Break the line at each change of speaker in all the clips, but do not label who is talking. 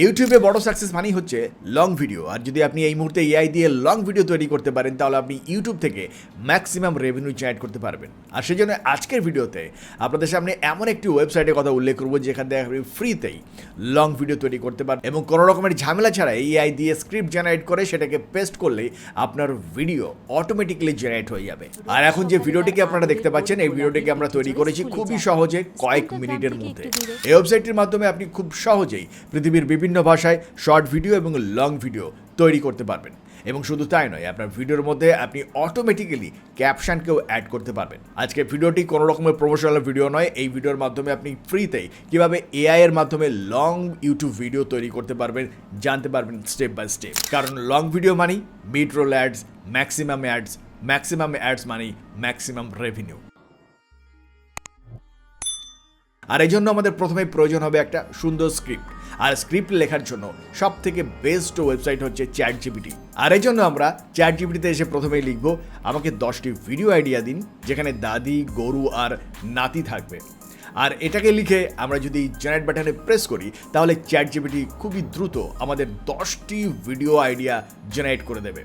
ইউটিউবে বড় সাকসেস মানেই হচ্ছে লং ভিডিও। আর যদি আপনি এই মুহূর্তে এআই দিয়ে লং ভিডিও তৈরি করতে পারেন তাহলে আপনি ইউটিউব থেকে ম্যাক্সিমাম রেভিনিউ জেনারেট করতে পারবেন। আর সেই জন্য আজকের ভিডিওতে আপনাদের সামনে এমন একটি ওয়েবসাইটের কথা উল্লেখ করবো যেখান থেকে আপনি ফ্রিতেই লং ভিডিও তৈরি করতে পারেন এবং কোনো রকমের ঝামেলা ছাড়া এআই দিয়ে স্ক্রিপ্ট জেনারেট করে সেটাকে পেস্ট করলেই আপনার ভিডিও অটোমেটিক্যালি জেনারেট হয়ে যাবে। আর এখন যে ভিডিওটিকে আপনারা দেখতে পাচ্ছেন এই ভিডিওটিকে আমরা তৈরি করেছি খুবই সহজে কয়েক মিনিটের মধ্যে। এই ওয়েবসাইটটির মাধ্যমে আপনি খুব সহজেই পৃথিবীর বিভিন্ন ভাষায় শর্ট ভিডিও এবং লং ভিডিও তৈরি করতে পারবেন। এবং শুধু তাই নয়, আপনার ভিডিওর মধ্যে আপনি অটোমেটিক্যালি ক্যাপশনকেও অ্যাড করতে পারবেন। আজকে ভিডিওটি কোনো রকমের প্রমোশনাল ভিডিও নয়। এই ভিডিওর মাধ্যমে আপনি ফ্রিতেই কীভাবে এআই এর মাধ্যমে লং ইউটিউব ভিডিও তৈরি করতে পারবেন জানতে পারবেন স্টেপ বাই স্টেপ। কারণ লং ভিডিও মানেই mid roll ads, maximum ads মানেই ম্যাক্সিমাম রেভিনিউ। আর এই জন্য আমাদের প্রথমে প্রয়োজন হবে একটা সুন্দর স্ক্রিপ্ট। আর স্ক্রিপ্ট লেখার জন্য সব থেকে বেস্ট ওয়েবসাইট হচ্ছে চ্যাটজিপিটি। আর এই জন্য আমরা চ্যাটজিপিটিতে এসে প্রথমেই লিখব আমাকে 10টি ভিডিও আইডিয়া দিন যেখানে দাদি, গরু আর নাতি থাকবে। আর এটাকে লিখে আমরা যদি জেনারেট বাটনে প্রেস করি তাহলে চ্যাটজিপিটি খুবই দ্রুত আমাদের 10টি ভিডিও আইডিয়া জেনারেট করে দেবে।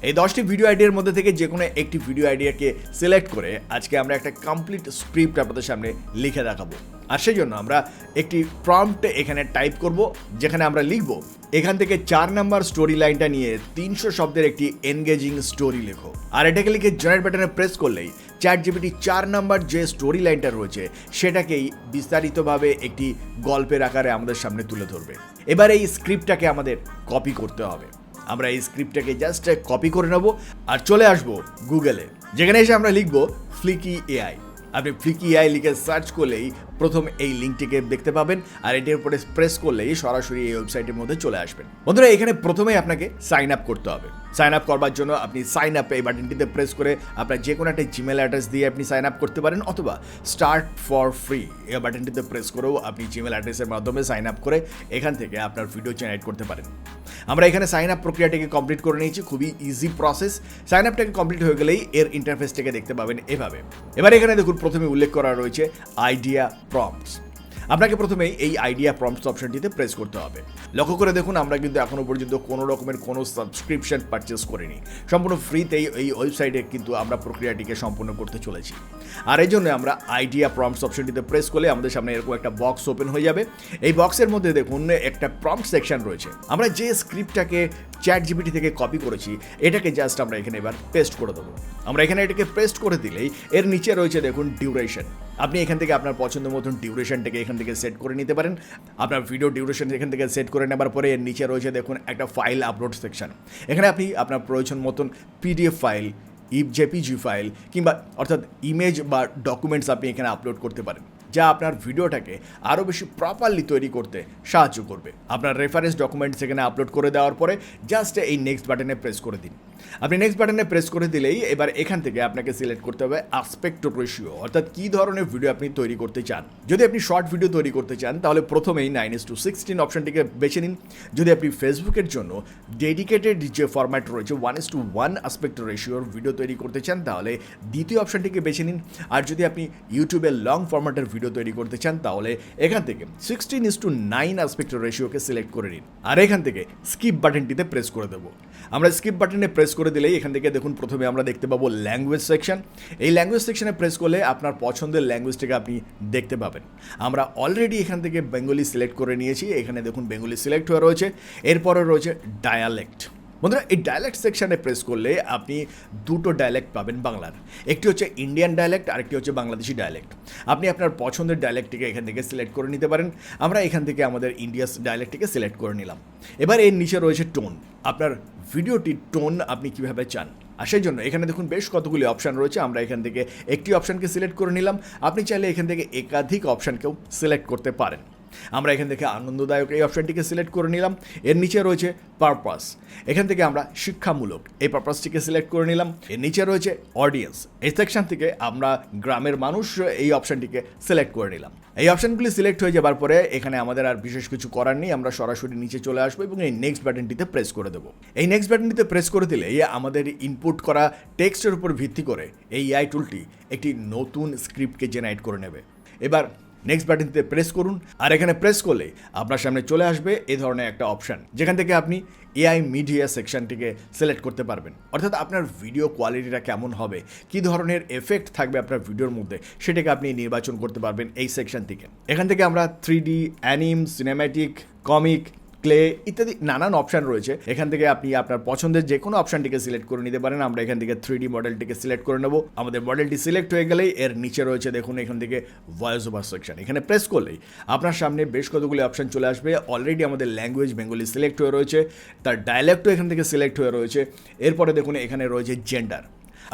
এই 10টি ভিডিও আইডিয়ার মধ্যে থেকে যে কোনো একটি ভিডিও আইডিয়াকে সিলেক্ট করে আজকে আমরা একটা কমপ্লিট স্ক্রিপ্ট আপনাদের সামনে লিখে দেখাবো। আর সেই জন্য আমরা একটি প্রম্পট এখানে টাইপ করব যেখানে আমরা লিখব এখান থেকে 4 নাম্বার স্টোরি লাইনটা নিয়ে 300 শব্দের একটি এনগেজিং স্টোরি লেখো। আর এটাকে লিখে জেনারেট বাটনে প্রেস করলেই চ্যাটজিপিটি 4 নাম্বার যে স্টোরি লাইনটা রয়েছে সেটাকেই বিস্তারিতভাবে একটি গল্পের আকারে আমাদের সামনে তুলে ধরবে। এবার এই স্ক্রিপ্টটাকে আমাদের কপি করতে হবে। আমরা এই স্ক্রিপ্টটাকে জাস্ট কপি করে নেব আর চলে আসব গুগলে, যেখানে এসে আমরা লিখব ফ্লিকি এআই। আপনি ফ্লিকি এআই লিখে সার্চ করলেই প্রথম এই লিঙ্কটিকে দেখতে পাবেন আর এটির উপরে প্রেস করলেই সরাসরি এই ওয়েবসাইটের মধ্যে চলে আসবেন। বন্ধুরা, এখানে প্রথমেই আপনাকে সাইন আপ করতে হবে। সাইন আপ করবার জন্য আপনি সাইন আপ এই বাটনটিতে প্রেস করে আপনার যে কোনো একটা জিমেল অ্যাড্রেস দিয়ে আপনি সাইন আপ করতে পারেন, অথবা স্টার্ট ফর ফ্রি এই বাটনটিতে প্রেস করেও আপনি জিমেল অ্যাড্রেসের মাধ্যমে সাইন আপ করে এখান থেকে আপনার ভিডিও জেনারেট করতে পারেন। আমরা এখানে সাইন আপ প্রক্রিয়াটিকে কমপ্লিট করে নিয়েছি, খুবই ইজি প্রসেস। সাইন আপটাকে কমপ্লিট হয়ে গেলেই এর ইন্টারফেসটাকে দেখতে পাবেন এভাবে। এবার এখানে দেখুন প্রথমে উল্লেখ করা রয়েছে আইডিয়া প্রম্পটস। আপনাকে প্রথমেই এই আইডিয়া প্রম্পটস অপশনটিতে প্রেস করতে হবে। লক্ষ্য করে দেখুন আমরা কিন্তু এখনো পর্যন্ত কোনো রকমের কোনো সাবস্ক্রিপশন পারচেস করিনি, সম্পূর্ণ ফ্রিতেই এই ওয়েবসাইটে কিন্তু আমরা প্রক্রিয়াটিকে সম্পূর্ণ করতে চলেছি। আর এই জন্য আমরা আইডিয়া প্রম্পটস অপশনটিতে প্রেস করলে আমাদের সামনে এরকম একটা বক্স ওপেন হয়ে যাবে। এই বক্সের মধ্যে দেখুন একটা প্রম্পট সেকশন রয়েছে। আমরা যে স্ক্রিপ্টটাকে চ্যাটজিপিটি থেকে কপি করেছি এটাকে জাস্ট আমরা এখানে এবার পেস্ট করে দেবো। আমরা এখানে এটাকে পেস্ট করে দিলেই এর নিচে রয়েছে দেখুন ডিউরেশন। আপনি এখান থেকে আপনার পছন্দ মতন ডিউরেশনটাকে এখান থেকে সেট করে নিতে পারেন। আপনার ভিডিও ডিউরেশন এখান থেকে সেট করে নেবার পরে এর নিচে রয়েছে দেখুন একটা ফাইল আপলোড সেকশন। এখানে আপনি আপনার প্রয়োজন মতন পিডিএফ ফাইল, জেপিজি ফাইল কিংবা অর্থাৎ ইমেজ বা ডকুমেন্টস আপনি এখানে আপলোড করতে পারেন, যা আপনার ভিডিওটাকে আরও বেশি প্রপারলি তৈরি করতে সাহায্য করবে। আপনার রেফারেন্স ডকুমেন্টস এখানে আপলোড করে দেওয়ার পরে জাস্ট এই নেক্সট বাটনে প্রেস করে দিন। আপনি নেক্সট বাটনে প্রেস করে দিলেই এবার এখান থেকে আপনাকে সিলেক্ট করতে হবে অ্যাসপেক্ট রেশিও, অর্থাৎ কী ধরনের ভিডিও আপনি তৈরি করতে চান। যদি আপনি শর্ট ভিডিও তৈরি করতে চান তাহলে প্রথমেই 9:16 অপশনটিকে বেছে নিন। যদি আপনি ফেসবুকের জন্য ডেডিকেটেড যে ফরম্যাট রয়েছে 1:1 অ্যাসপেক্ট রেশিওর ভিডিও তৈরি করতে চান তাহলে দ্বিতীয় অপশনটিকে বেছে নিন। আর যদি আপনি ইউটিউবের লং ফরম্যাটের ভিডিও তৈরি করতে চান তাহলে এখান থেকে 16:9 অ্যাসপেক্ট রেশিওকে সিলেক্ট করে নিন। আর এখান থেকে স্কিপ বাটনটিতে প্রেস করে দেবো। আমরা স্কিপ বাটনে প্রেস করে দিলেই এখান থেকে দেখুন প্রথমে আমরা দেখতে পাবো ল্যাঙ্গুয়েজ সেকশন। এই ল্যাঙ্গুয়েজ সেকশনে প্রেস করলে আপনার পছন্দের ল্যাঙ্গুয়েজটাকে আপনি দেখতে পাবেন। আমরা অলরেডি এখান থেকে বেঙ্গলি সিলেক্ট করে নিয়েছি। এখানে দেখুন বেঙ্গলি সিলেক্ট হয়ে রয়েছে। এরপরে রয়েছে ডায়ালেক্ট। বন্ধুরা, এই ডায়ালেক্ট সেকশানে প্রেস করলে আপনি দুটো ডায়ালেক্ট পাবেন বাংলার। একটি হচ্ছে ইন্ডিয়ান ডায়ালেক্ট, আরেকটি হচ্ছে বাংলাদেশি ডায়ালেক্ট। আপনি আপনার পছন্দের ডায়ালেক্টটিকে এখান থেকে সিলেক্ট করে নিতে পারেন। আমরা এখান থেকে আমাদের ইন্ডিয়াস ডায়ালেক্টটিকে সিলেক্ট করে নিলাম। এবার এর নিচে রয়েছে টোন। আপনার ভিডিওটির টোন আপনি কীভাবে চান, আর সেই জন্য এখানে দেখুন বেশ কতগুলি অপশান রয়েছে। আমরা এখান থেকে একটি অপশানকে সিলেক্ট করে নিলাম। আপনি চাইলে এখান থেকে একাধিক অপশানকেও সিলেক্ট করতে পারেন। আমরা এখান থেকে আনন্দদায়ক এই অপশানটিকে সিলেক্ট করে নিলাম। এর নিচে রয়েছে পারপাস। এখান থেকে আমরা শিক্ষামূলক এই পারপাসটিকে সিলেক্ট করে নিলাম। এর নিচে রয়েছে অডিয়েন্স। এই সেকশন থেকে আমরা গ্রামের মানুষ এই অপশানটিকে সিলেক্ট করে নিলাম। এই অপশানগুলি সিলেক্ট হয়ে যাবার পরে এখানে আমাদের আর বিশেষ কিছু করার নেই। আমরা সরাসরি নিচে চলে আসবো এবং এই নেক্সট বাটনটিতে প্রেস করে দেবো। এই নেক্সট বাটনটিতে প্রেস করে দিলে আমাদের ইনপুট করা টেক্সটের উপর ভিত্তি করে এই এআই টুলটি একটি নতুন স্ক্রিপ্টকে জেনারেট করে নেবে। এবার নেক্সট বাটনটিতে প্রেস করুন, আর এখানে প্রেস করলে আপনার সামনে চলে আসবে এই ধরনের একটা অপশান, যেখান থেকে আপনি এআই মিডিয়া সেকশনটিকে সিলেক্ট করতে পারবেন। অর্থাৎ আপনার ভিডিও কোয়ালিটিটা কেমন হবে, কী ধরনের এফেক্ট থাকবে আপনার ভিডিওর মধ্যে, সেটাকে আপনি নির্বাচন করতে পারবেন এই সেকশন থেকে। এখান থেকে আমরা 3D, anime, cinematic, comic, clay ইত্যাদি নানান অপশান রয়েছে। এখান থেকে আপনি আপনার পছন্দের যে কোনো অপশানটিকে সিলেক্ট করে নিতে পারেন। আমরা এখান থেকে 3D মডেলটিকে সিলেক্ট করে নেব। আমাদের মডেলটি সিলেক্ট হয়ে গেলেই এর নিচে রয়েছে দেখুন এখান থেকে ভয়েস ওভার সেকশন। এখানে প্রেস করলেই আপনার সামনে বেশ কতগুলি অপশান চলে আসবে। অলরেডি আমাদের ল্যাঙ্গুয়েজ বেঙ্গলি সিলেক্ট হয়ে রয়েছে, তার ডায়ালেক্টও এখান থেকে সিলেক্ট হয়ে রয়েছে। এরপরে দেখুন এখানে রয়েছে জেন্ডার।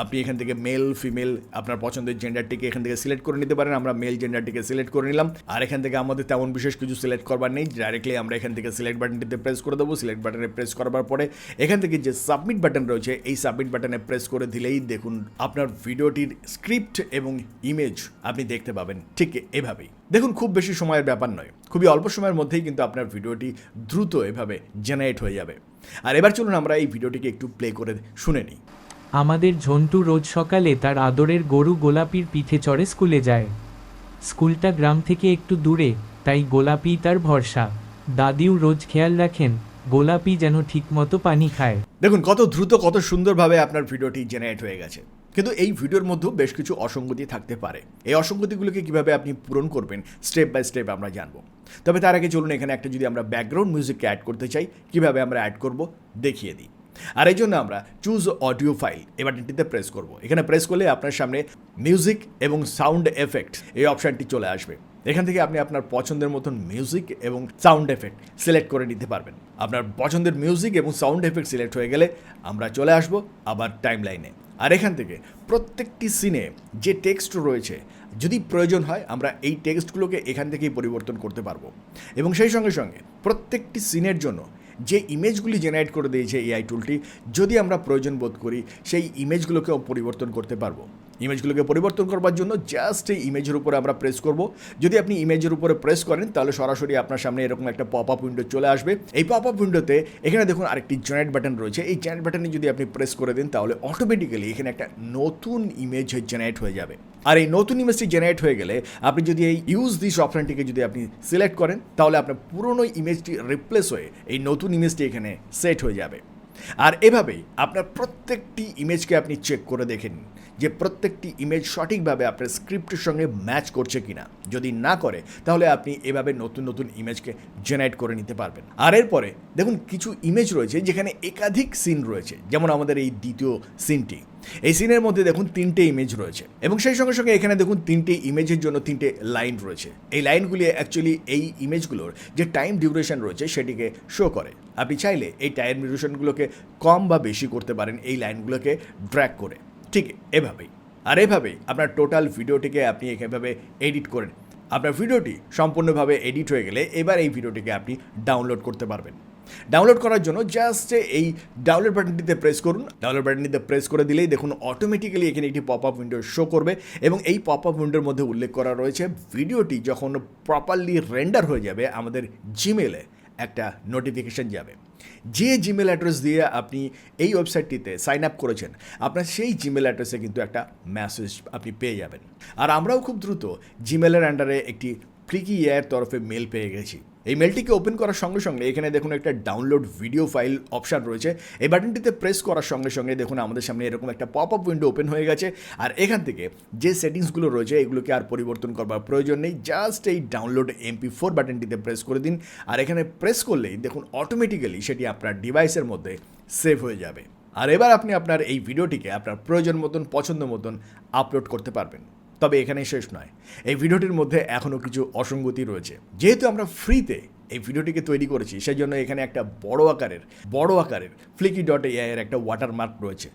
আপনি এখান থেকে মেল ফিমেল আপনার পছন্দের জেন্ডারটিকে এখান থেকে সিলেক্ট করে নিতে পারেন। আমরা মেল জেন্ডারটিকে সিলেক্ট করে নিলাম। আর এখান থেকে আমাদের তেমন বিশেষ কিছু সিলেক্ট করবার নেই, ডাইরেক্টলি আমরা এখান থেকে সিলেক্ট বাটনটিতে প্রেস করে দেবো। সিলেক্ট বাটনে প্রেস করবার পরে এখান থেকে যে সাবমিট বাটন রয়েছে এই সাবমিট বাটনে প্রেস করে দিলেই দেখুন আপনার ভিডিওটির স্ক্রিপ্ট এবং ইমেজ আপনি দেখতে পাবেন ঠিক এভাবেই। দেখুন খুব বেশি সময়ের ব্যাপার নয়, খুবই অল্প সময়ের মধ্যেই কিন্তু আপনার ভিডিওটি দ্রুত এভাবে জেনারেট হয়ে যাবে। আর এবার চলুন আমরা এই ভিডিওটিকে একটু প্লে করে শুনে নিই।
আমাদের ঝন্টু রোজ সকালে তার আদরের গরু গোলাপির পিঠে চড়ে স্কুলে যায়। স্কুলটা গ্রাম থেকে একটু দূরে, তাই গোলাপি তার ভরসা। দাদিও রোজ খেয়াল রাখেন গোলাপি যেন ঠিকমতো পানি খায়।
দেখুন কত দ্রুত কত সুন্দরভাবে আপনার ভিডিওটি জেনারেট হয়ে গেছে। কিন্তু এই ভিডিওর মধ্যেও বেশ কিছু অসঙ্গতি থাকতে পারে। এই অসঙ্গতিগুলোকে কিভাবে আপনি পূরণ করবেন স্টেপ বাই স্টেপ আমরা জানবো। তবে তার আগে চলুন এখানে একটা যদি আমরা ব্যাকগ্রাউন্ড মিউজিককে অ্যাড করতে চাই, কিভাবে আমরা অ্যাড করব দেখিয়ে দিই। আর এই জন্য আমরা চুজ অডিও ফাইল এই বাটনটিতে প্রেস করব। এখানে প্রেস করলে আপনার সামনে মিউজিক এবং সাউন্ড এফেক্ট এই অপশানটি চলে আসবে। এখান থেকে আপনি আপনার পছন্দের মতন মিউজিক এবং সাউন্ড এফেক্ট সিলেক্ট করে নিতে পারবেন। আপনার পছন্দের মিউজিক এবং সাউন্ড এফেক্ট সিলেক্ট হয়ে গেলে আমরা চলে আসব আবার টাইম লাইনে। আর এখান থেকে প্রত্যেকটি সিনে যে টেক্সট রয়েছে যদি প্রয়োজন হয় আমরা এই টেক্সটগুলোকে এখান থেকেই পরিবর্তন করতে পারবো। এবং সেই সঙ্গে সঙ্গে প্রত্যেকটি সিনের জন্য যে ইমেজগুলি জেনারেট করে দিয়েছে এআই টুলটি, যদি আমরা প্রয়োজন বোধ করি সেই ইমেজগুলোকেও পরিবর্তন করতে পারবো। ইমেজগুলোকে পরিবর্তন করবার জন্য জাস্ট এই ইমেজের উপরে আমরা প্রেস করব। যদি আপনি ইমেজের উপরে প্রেস করেন তাহলে সরাসরি আপনার সামনে এরকম একটা পপ আপ উইন্ডো চলে আসবে। এই পপ আপ উইন্ডোতে এখানে দেখুন আরেকটি জেনারেট বাটন রয়েছে। এই জেনারেট বাটনে যদি আপনি প্রেস করে দেন তাহলে অটোমেটিক্যালি এখানে একটা নতুন ইমেজ জেনারেট হয়ে যাবে। আর এই নতুন ইমেজটি জেনারেট হয়ে গেলে আপনি যদি এই ইউজ দিস অপশনটিকে যদি আপনি সিলেক্ট করেন তাহলে আপনার পুরনো ইমেজটি রিপ্লেস হয়ে এই নতুন ইমেজটি এখানে সেট হয়ে যাবে। আর এভাবেই আপনার প্রত্যেকটি ইমেজকে আপনি চেক করে দেখেন যে প্রত্যেকটি ইমেজ সঠিকভাবে আপনার স্ক্রিপ্টের সঙ্গে ম্যাচ করছে কিনা। যদি না করে তাহলে আপনি এভাবে নতুন নতুন ইমেজকে জেনারেট করে নিতে পারবেন। আর এরপরে দেখুন কিছু ইমেজ রয়েছে যেখানে একাধিক সিন রয়েছে, যেমন আমাদের এই দ্বিতীয় সিনটি। এই সিনের মধ্যে দেখুন 3টে ইমেজ রয়েছে এবং সেই সঙ্গে সঙ্গে এখানে দেখুন 3টে ইমেজের জন্য 3টে লাইন রয়েছে। এই লাইনগুলি অ্যাকচুয়ালি এই ইমেজগুলোর যে টাইম ডিউরেশন রয়েছে সেটিকে শো করে। আপনি চাইলে এই টাইম ডিউরেশনগুলোকে কম বা বেশি করতে পারেন এই লাইনগুলোকে ড্র্যাগ করে, ঠিক এভাবেই। আর এভাবেই আপনার টোটাল ভিডিওটিকে আপনি এভাবে এডিট করেন। আপনার ভিডিওটি সম্পূর্ণভাবে এডিট হয়ে গেলে এবার এই ভিডিওটিকে আপনি ডাউনলোড করতে পারবেন। ডাউনলোড করার জন্য জাস্ট এই ডাউনলোড বাটনটিতে প্রেস করুন। ডাউনলোড বাটনটিতে প্রেস করে দিলেই দেখুন অটোমেটিক্যালি এখানে একটি পপ আপ উইন্ডো শো করবে এবং এই পপ আপ উইন্ডোর মধ্যে উল্লেখ করা রয়েছে ভিডিওটি যখন প্রপারলি রেন্ডার হয়ে যাবে আমাদের জিমেলে একটা নোটিফিকেশন যাবে। যে জিমেল অ্যাড্রেস দিয়ে আপনি এই ওয়েবসাইটটিতে সাইন আপ করেছেন আপনার সেই জিমেল অ্যাড্রেসে কিন্তু একটা মেসেজ আপনি পেয়ে যাবেন। আর আমরাও খুব দ্রুত জিমেলের আন্ডারে একটি ফ্লিকি এর তরফে মেল পেয়ে গেছি। এই মেলটিকে ওপেন করার সঙ্গে সঙ্গে এখানে দেখুন একটা ডাউনলোড ভিডিও ফাইল অপশান রয়েছে। এই বাটনটিতে প্রেস করার সঙ্গে সঙ্গে দেখুন আমাদের সামনে এরকম একটা পপ আপ উইন্ডো ওপেন হয়ে গেছে। আর এখান থেকে যে সেটিংসগুলো রয়েছে এগুলোকে আর পরিবর্তন করবার প্রয়োজন নেই। জাস্ট এই ডাউনলোড MP4 বাটনটিতে প্রেস করে দিন। আর এখানে প্রেস করলেই দেখুন অটোমেটিক্যালি সেটি আপনার ডিভাইসের মধ্যে সেভ হয়ে যাবে। আর এবার আপনি আপনার এই ভিডিওটিকে আপনার প্রয়োজন মতন পছন্দ মতন আপলোড করতে পারবেন। তবে এখানেই শেষ নয়, এই ভিডিওটির মধ্যে এখনও কিছু অসঙ্গতি রয়েছে। যেহেতু আমরা ফ্রিতে এই ভিডিওটিকে তৈরি করেছি সেই জন্য এখানে একটা বড় আকারের flicky.ai এর একটা ওয়াটারমার্ক রয়েছে।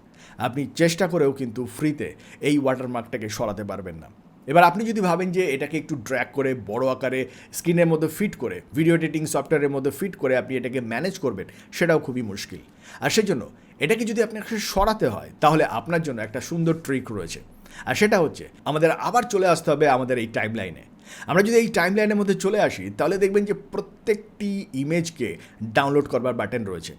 আপনি চেষ্টা করেও কিন্তু ফ্রিতে এই ওয়াটারমার্কটাকে সরাতে পারবেন না। এবার আপনি যদি ভাবেন যে এটাকে একটু ড্র্যাগ করে বড় আকারে স্ক্রিনের মধ্যে ফিট করে ভিডিও এডিটিং সফটওয়্যারের মধ্যে ফিট করে আপনি এটাকে ম্যানেজ করবেন সেটাও খুবই মুশকিল। আর সেজন্য এটাকে যদি আপনাকে সরাতে হয় তাহলে আপনার জন্য একটা সুন্দর ট্রিক রয়েছে। আর সেটা হচ্ছে আমাদের আবার চলে আসতে হবে আমাদের এই টাইম লাইনে। আমরা যদি এই টাইম লাইনের মধ্যে চলে আসি তাহলে দেখবেন যে প্রত্যেকটি ইমেজকে ডাউনলোড করবার বাটন রয়েছে।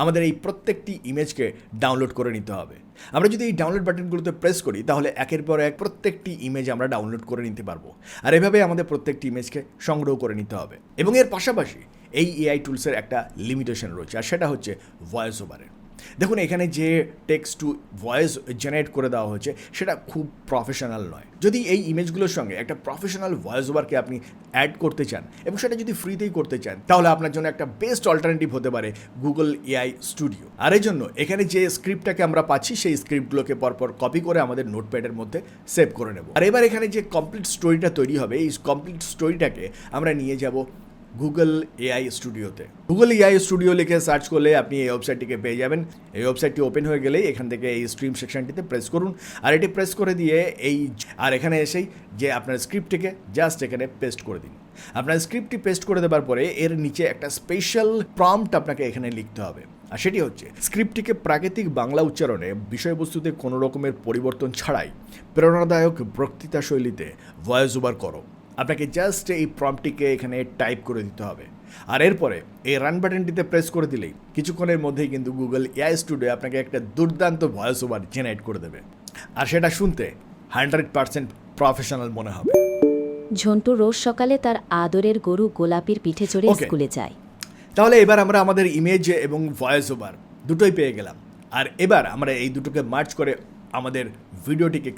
আমাদের এই প্রত্যেকটি ইমেজকে ডাউনলোড করে নিতে হবে। আমরা যদি এই ডাউনলোড বাটনগুলোতে প্রেস করি তাহলে একের পর এক প্রত্যেকটি ইমেজ আমরা ডাউনলোড করে নিতে পারবো। আর এভাবে আমাদের প্রত্যেকটি ইমেজকে সংগ্রহ করে নিতে হবে। এবং এর পাশাপাশি এই এআই টুলসের একটা লিমিটেশন রয়েছে, আর সেটা হচ্ছে ভয়েস ওভারের। দেখুন, এখানে যে টেক্সট টু ভয়েস জেনারেট করে দেওয়া হচ্ছে সেটা খুব প্রফেশনাল নয়। যদি এই ইমেজগুলোর সঙ্গে একটা প্রফেশনাল ভয়েস ওভারকে আপনি অ্যাড করতে চান এবং সেটা যদি ফ্রিতেই করতে চান তাহলে আপনার জন্য একটা বেস্ট অল্টারনেটিভ হতে পারে গুগল এআই স্টুডিও। আর এই জন্য এখানে যে স্ক্রিপ্টটাকে আমরা পাচ্ছি সেই স্ক্রিপ্টগুলোকে পরপর কপি করে আমাদের নোটপ্যাডের মধ্যে সেভ করে নেব। আর এবার এখানে যে কমপ্লিট স্টোরিটা তৈরি হবে এই কমপ্লিট স্টোরিটাকে আমরা নিয়ে যাব গুগল এআই স্টুডিওতে। গুগল এআই স্টুডিও লিখে সার্চ করলে আপনি এই ওয়েবসাইটটিকে পেয়ে যাবেন। এই ওয়েবসাইটটি ওপেন হয়ে গেলেই এখান থেকে এই স্ট্রিম সেকশনটিতে প্রেস করুন, আর এটি প্রেস করে দিয়ে এখানে এসেই যে আপনার স্ক্রিপ্টটিকে জাস্ট এখানে পেস্ট করে দিন। আপনার স্ক্রিপ্টটি পেস্ট করে দেওয়ার পরে এর নিচে একটা স্পেশাল প্রম্পট আপনাকে এখানে লিখতে হবে, আর সেটি হচ্ছে স্ক্রিপ্টটিকে প্রাকৃতিক বাংলা উচ্চারণে বিষয়বস্তুতে কোনো রকমের পরিবর্তন ছাড়াই প্রেরণাদায়ক বক্তৃতা শৈলীতে ভয়েস ওভার করো। আপনাকে জাস্ট এই প্রম্পটটিকে এখানে টাইপ করে দিতে হবে, আর এরপরে এই রান বাটনটিতে প্রেস করে দিলেই কিছুক্ষণের মধ্যেই কিন্তু গুগল এআই স্টুডিও আপনাকে একটা দুর্দান্ত ভয়েস ওভার জেনারেট করে দেবে, আর সেটা শুনতে 100% প্রফেশনাল মনে হবে।
ঝন্টু রোজ সকালে তার আদরের গরু গোলাপির পিঠে চড়ে স্কুলে যায়।
তাহলে এবার আমরা আমাদের ইমেজ এবং ভয়েস ওভার দুটোই পেয়ে গেলাম, আর এবার আমরা এই দুটোকে মার্চ করে আমাদের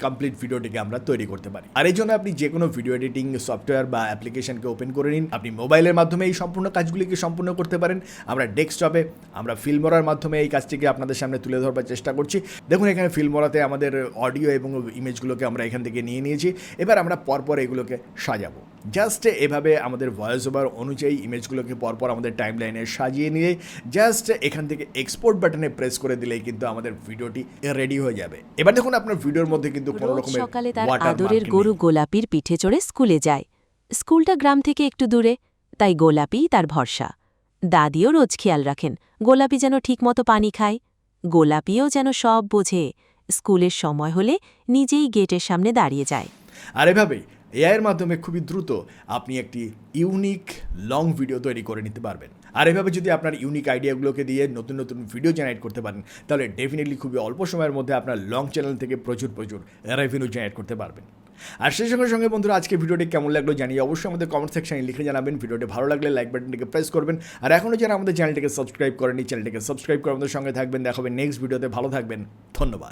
কমপ্লিট ভিডিওটিকে আমরা তৈরি করতে পারি। আর এই জন্য আপনি যে কোনো ভিডিও এডিটিং সফটওয়্যার বা অ্যাপ্লিকেশনকে ওপেন করে নিন। আপনি মোবাইলের মাধ্যমে এই সম্পূর্ণ কাজগুলিকে সম্পূর্ণ করতে পারেন। আমরা ডেস্কটপে আমরা ফিল্মোরার মাধ্যমে এই কাজটিকে আপনাদের সামনে তুলে ধরবার চেষ্টা করছি। দেখুন, এখানে ফিল্মোরাতে আমাদের অডিও এবং ইমেজগুলোকে আমরা এখান থেকে নিয়ে নিয়েছি। এবার আমরা পরপর এগুলোকে সাজাবো। জাস্ট এভাবে আমাদের ভয়েস ওভার অনুযায়ী ইমেজগুলোকে পরপর আমাদের টাইম লাইনে সাজিয়ে নিয়ে জাস্ট এখান থেকে এক্সপোর্ট বাটনে প্রেস করে দিলেই কিন্তু আমাদের ভিডিওটি রেডি হয়ে যাবে। এবার দেখুন, আপনার ভিডিওর মধ্যে কিন্তু কোনো রকমের
সকালে তার আদরের গরু গোলাপির পিঠে চড়ে স্কুলে যায়। স্কুলটা গ্রাম থেকে একটু দূরে, তাই গোলাপি তার ভরসা। দাদিও রোজ খেয়াল রাখেন গোলাপি যেন ঠিকমতো পানি খায়। গোলাপিও যেন সব বোঝে। স্কুলের সময় হলে নিজেই গেটের সামনে দাঁড়িয়ে যায়।
আর এভাবেই এআইয়ের মাধ্যমে খুবই দ্রুত আপনি একটি ইউনিক লং ভিডিও তৈরি করে নিতে পারবেন। আর এভাবে যদি আপনার ইউনিক আইডিয়াগুলোকে দিয়ে নতুন নতুন ভিডিও জেনারেট করতে পারেন তাহলে ডেফিনেটলি খুবই অল্প সময়ের মধ্যে আপনার লং চ্যানেল থেকে প্রচুর রেভিনিউ জেনারেট করতে পারবেন। আর সেই সঙ্গে সঙ্গে বন্ধুরা, আজকে ভিডিওটি কেমন লাগলো জানিয়ে অবশ্যই আমাদের কমেন্ট সেকশনে লিখে জানাবেন। ভিডিওটি ভালো লাগলে লাইক বাটনটিকে প্রেস করবেন, আর এখনও যারা আমাদের চ্যানেলটিকে সাবস্ক্রাইব করেনি চ্যানেলটিকে সাবস্ক্রাইব করে আমাদের সঙ্গে থাকবেন। দেখাবেন নেক্সট ভিডিওতে। ভালো থাকবেন, ধন্যবাদ।